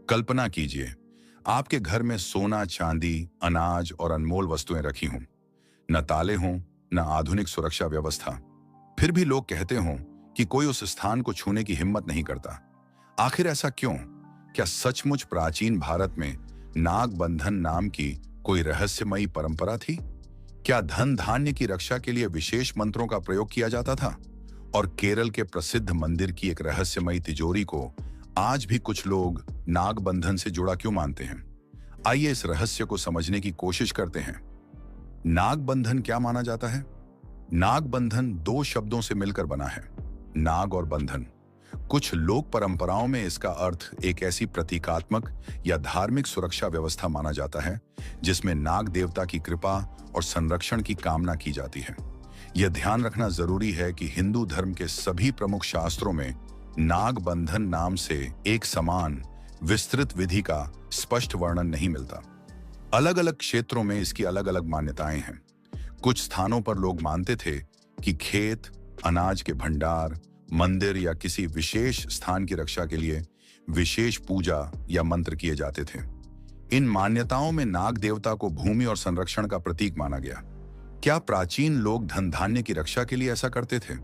कल्पना कीजिए, आपके घर में सोना, चांदी, अनाज और अनमोल वस्तुएं रखी हों। न ताले हों, न आधुनिक सुरक्षा व्यवस्था। फिर भी लोग कहते हों कि कोई उस स्थान को छूने की हिम्मत नहीं करता। आखिर ऐसा क्यों? क्या सचमुच प्राचीन भारत में नाग बंधन नाम की कोई रहस्यमयी परंपरा थी? क्या धन धान्य की रक्षा के लिए विशेष मंत्रों का प्रयोग किया जाता था? और केरल के प्रसिद्ध मंदिर की एक रहस्यमयी तिजोरी को आज भी कुछ लोग नाग बंधन से जुड़ा क्यों मानते हैं? आइए इस रहस्य को समझने की कोशिश करते हैं। नाग बंधन क्या माना जाता है? नाग बंधन दो शब्दों से मिलकर बना है, नाग और बंधन। कुछ लोक परंपराओं में इसका अर्थ एक ऐसी प्रतीकात्मक या धार्मिक सुरक्षा व्यवस्था माना जाता है जिसमें नाग देवता की कृपा और संरक्षण की कामना की जाती है। यह ध्यान रखना जरूरी है कि हिंदू धर्म के सभी प्रमुख शास्त्रों में नाग बंधन नाम से एक समान विस्तृत विधि का स्पष्ट वर्णन नहीं मिलता। अलग अलग क्षेत्रों में इसकी अलग अलग मान्यताएं हैं। कुछ स्थानों पर लोग मानते थे कि खेत, अनाज के भंडार, मंदिर या किसी विशेष स्थान की रक्षा के लिए विशेष पूजा या मंत्र किए जाते थे। इन मान्यताओं में नाग देवता को भूमि और संरक्षण का प्रतीक माना गया। क्या प्राचीन लोग धन धान्य की रक्षा के लिए ऐसा करते थे?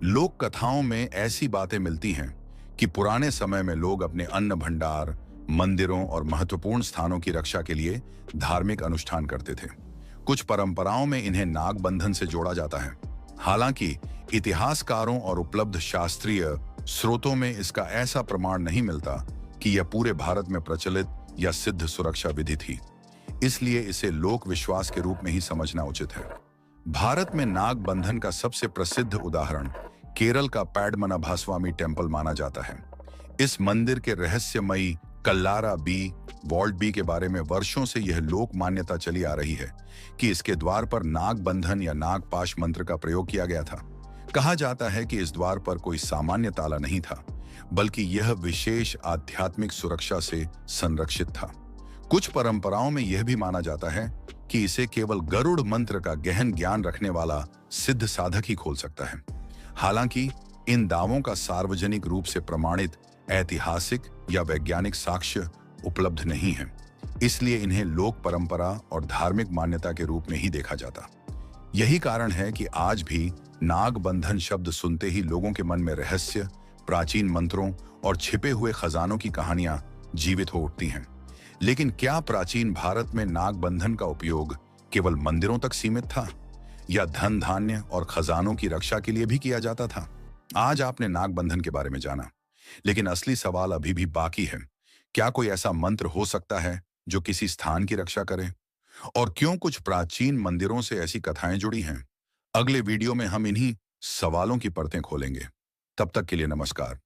लोक कथाओं में ऐसी बातें मिलती हैं कि पुराने समय में लोग अपने अन्न भंडार, मंदिरों और महत्वपूर्ण स्थानों की रक्षा के लिए धार्मिक अनुष्ठान करते थे। कुछ परंपराओं में इन्हें नाग बंधन से जोड़ा जाता है। हालांकि इतिहासकारों और उपलब्ध शास्त्रीय स्रोतों में इसका ऐसा प्रमाण नहीं मिलता कि यह पूरे भारत में प्रचलित या सिद्ध सुरक्षा विधि थी। इसलिए इसे लोक विश्वास के रूप में ही समझना उचित है। भारत में नाग बंधन का सबसे प्रसिद्ध उदाहरण केरल का पैडमनाभास्वामी टेम्पल माना जाता है। इस मंदिर के रहस्यमयी कल्लारा बी, वॉल्ट बी के बारे में वर्षों से यह लोक मान्यता चली आ रही है कि इसके द्वार पर नाग बंधन या नागपाश मंत्र का प्रयोग किया गया था। कहा जाता है कि इस द्वार पर कोई सामान्य ताला नहीं था, बल्कि यह विशेष आध्यात्मिक सुरक्षा से संरक्षित था। कुछ परंपराओं में यह भी माना जाता है कि इसे केवल गरुड़ मंत्र का गहन ज्ञान रखने वाला सिद्ध साधक ही खोल सकता है। हालांकि इन दावों का सार्वजनिक रूप से प्रमाणित ऐतिहासिक या वैज्ञानिक साक्ष्य उपलब्ध नहीं है, इसलिए इन्हें लोक परंपरा और धार्मिक मान्यता के रूप में ही देखा जाता। यही कारण है कि आज भी नाग बंधन शब्द सुनते ही लोगों के मन में रहस्य, प्राचीन मंत्रों और छिपे हुए खजानों की कहानियां जीवित हो उठती हैं। लेकिन क्या प्राचीन भारत में नाग बंधन का उपयोग केवल मंदिरों तक सीमित था या धन धान्य और खजानों की रक्षा के लिए भी किया जाता था? आज आपने नाग बंधन के बारे में जाना, लेकिन असली सवाल अभी भी बाकी है। क्या कोई ऐसा मंत्र हो सकता है जो किसी स्थान की रक्षा करे? और क्यों कुछ प्राचीन मंदिरों से ऐसी कथाएं जुड़ी हैं? अगले वीडियो में हम इन्हीं सवालों की परतें खोलेंगे। तब तक के लिए नमस्कार।